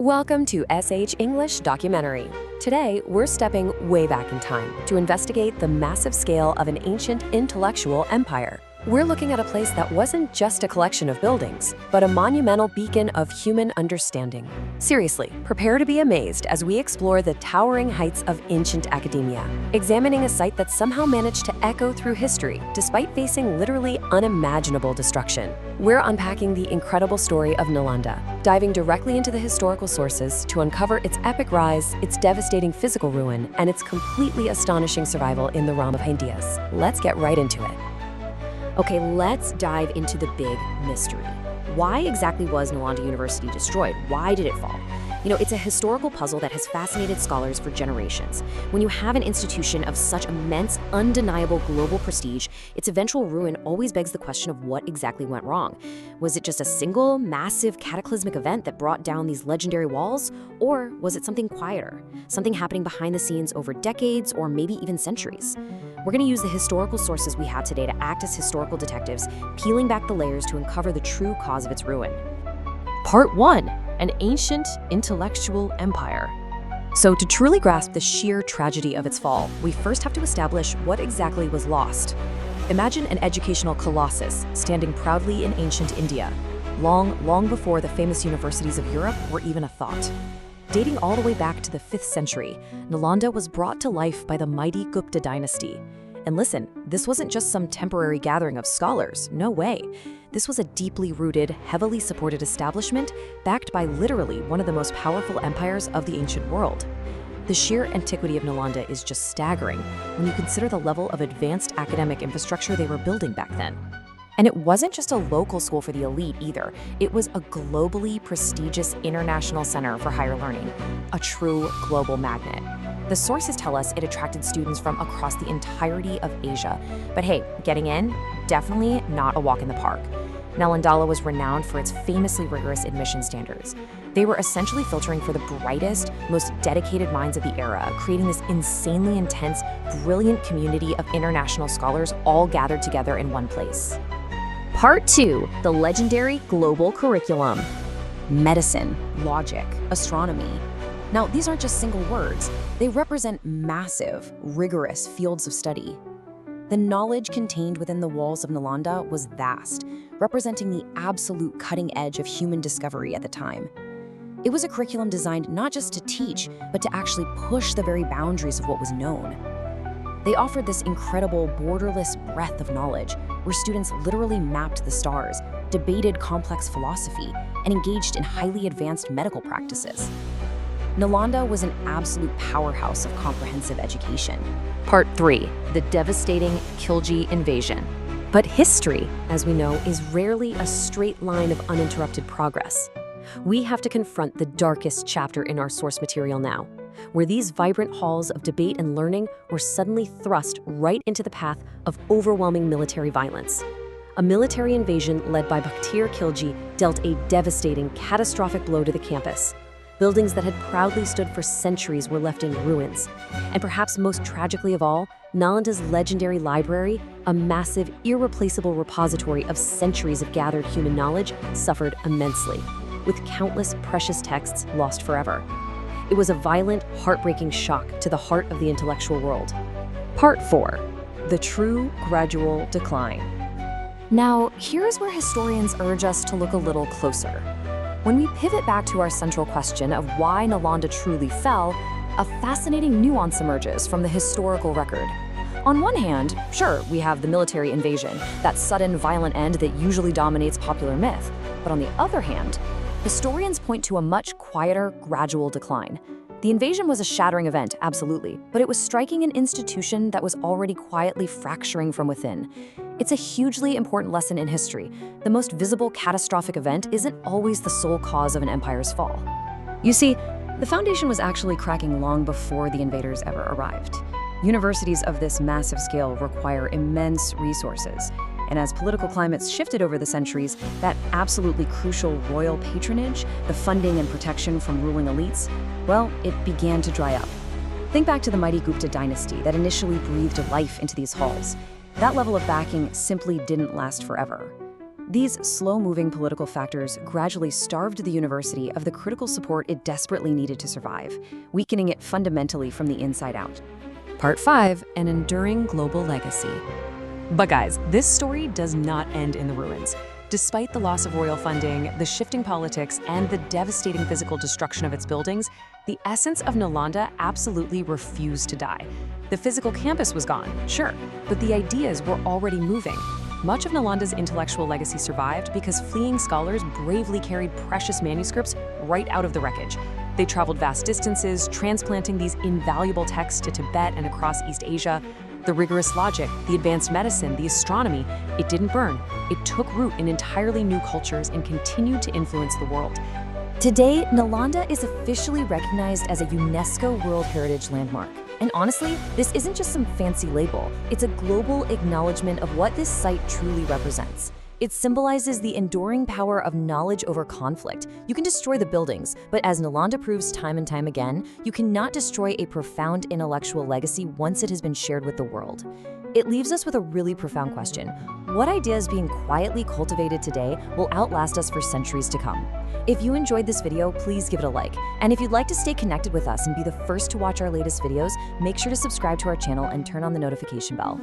Welcome to SH English Documentary. Today, we're stepping way back in time to investigate the massive scale of an ancient intellectual empire. We're looking at a place that wasn't just a collection of buildings, but a monumental beacon of human understanding. Seriously, prepare to be amazed as we explore the towering heights of ancient academia, examining a site that somehow managed to echo through history despite facing literally unimaginable destruction. We're unpacking the incredible story of Nalanda, diving directly into the historical sources to uncover its epic rise, its devastating physical ruin, and its completely astonishing survival in the realm of Indias. Let's get right into it. Okay, let's dive into the big mystery. Why exactly was Nalanda University destroyed? Why did it fall? It's a historical puzzle that has fascinated scholars for generations. When you have an institution of such immense, undeniable global prestige, its eventual ruin always begs the question of what exactly went wrong. Was it just a single, massive, cataclysmic event that brought down these legendary walls? Or was it something quieter? Something happening behind the scenes over decades or maybe even centuries? We're going to use the historical sources we have today to act as historical detectives, peeling back the layers to uncover the true cause of its ruin. Part 1. An ancient intellectual empire. So to truly grasp the sheer tragedy of its fall, we first have to establish what exactly was lost. Imagine an educational colossus standing proudly in ancient India, long before the famous universities of Europe were even a thought. Dating all the way back to the 5th century, Nalanda was brought to life by the mighty Gupta dynasty. And listen, this wasn't just some temporary gathering of scholars, no way. This was a deeply rooted, heavily supported establishment backed by literally one of the most powerful empires of the ancient world. The sheer antiquity of Nalanda is just staggering when you consider the level of advanced academic infrastructure they were building back then. And it wasn't just a local school for the elite either. It was a globally prestigious international center for higher learning, a true global magnet. The sources tell us it attracted students from across the entirety of Asia. But hey, getting in, definitely not a walk in the park. Nalanda was renowned for its famously rigorous admission standards. They were essentially filtering for the brightest, most dedicated minds of the era, creating this insanely intense, brilliant community of international scholars all gathered together in one place. Part 2. The legendary global curriculum. Medicine, logic, astronomy. Now, these aren't just single words. They represent massive, rigorous fields of study. The knowledge contained within the walls of Nalanda was vast, representing the absolute cutting edge of human discovery at the time. It was a curriculum designed not just to teach, but to actually push the very boundaries of what was known. They offered this incredible, borderless breadth of knowledge, where students literally mapped the stars, debated complex philosophy, and engaged in highly advanced medical practices. Nalanda was an absolute powerhouse of comprehensive education. Part 3. The devastating Khilji invasion. But history, as we know, is rarely a straight line of uninterrupted progress. We have to confront the darkest chapter in our source material now, where these vibrant halls of debate and learning were suddenly thrust right into the path of overwhelming military violence. A military invasion led by Bakhtir Khilji dealt a devastating, catastrophic blow to the campus. Buildings that had proudly stood for centuries were left in ruins. And perhaps most tragically of all, Nalanda's legendary library, a massive, irreplaceable repository of centuries of gathered human knowledge, suffered immensely, with countless precious texts lost forever. It was a violent, heartbreaking shock to the heart of the intellectual world. Part 4. The true gradual decline. Now, here's where historians urge us to look a little closer. When we pivot back to our central question of why Nalanda truly fell, a fascinating nuance emerges from the historical record. On one hand, sure, we have the military invasion, that sudden violent end that usually dominates popular myth. But on the other hand, historians point to a much quieter, gradual decline. The invasion was a shattering event, absolutely, but it was striking an institution that was already quietly fracturing from within. It's a hugely important lesson in history. The most visible catastrophic event isn't always the sole cause of an empire's fall. You see, the foundation was actually cracking long before the invaders ever arrived. Universities of this massive scale require immense resources. And as political climates shifted over the centuries, that absolutely crucial royal patronage, the funding and protection from ruling elites, well, it began to dry up. Think back to the mighty Gupta dynasty that initially breathed life into these halls. That level of backing simply didn't last forever. These slow-moving political factors gradually starved the university of the critical support it desperately needed to survive, weakening it fundamentally from the inside out. Part 5, an enduring global legacy. But guys, this story does not end in the ruins. Despite the loss of royal funding, the shifting politics, and the devastating physical destruction of its buildings, the essence of Nalanda absolutely refused to die. The physical campus was gone, sure, but the ideas were already moving. Much of Nalanda's intellectual legacy survived because fleeing scholars bravely carried precious manuscripts right out of the wreckage. They traveled vast distances, transplanting these invaluable texts to Tibet and across East Asia. The rigorous logic, the advanced medicine, the astronomy, it didn't burn. It took root in entirely new cultures and continued to influence the world. Today, Nalanda is officially recognized as a UNESCO World Heritage Landmark. And honestly, this isn't just some fancy label. It's a global acknowledgement of what this site truly represents. It symbolizes the enduring power of knowledge over conflict. You can destroy the buildings, but as Nalanda proves time and time again, you cannot destroy a profound intellectual legacy once it has been shared with the world. It leaves us with a really profound question. What ideas being quietly cultivated today will outlast us for centuries to come? If you enjoyed this video, please give it a like. And if you'd like to stay connected with us and be the first to watch our latest videos, make sure to subscribe to our channel and turn on the notification bell.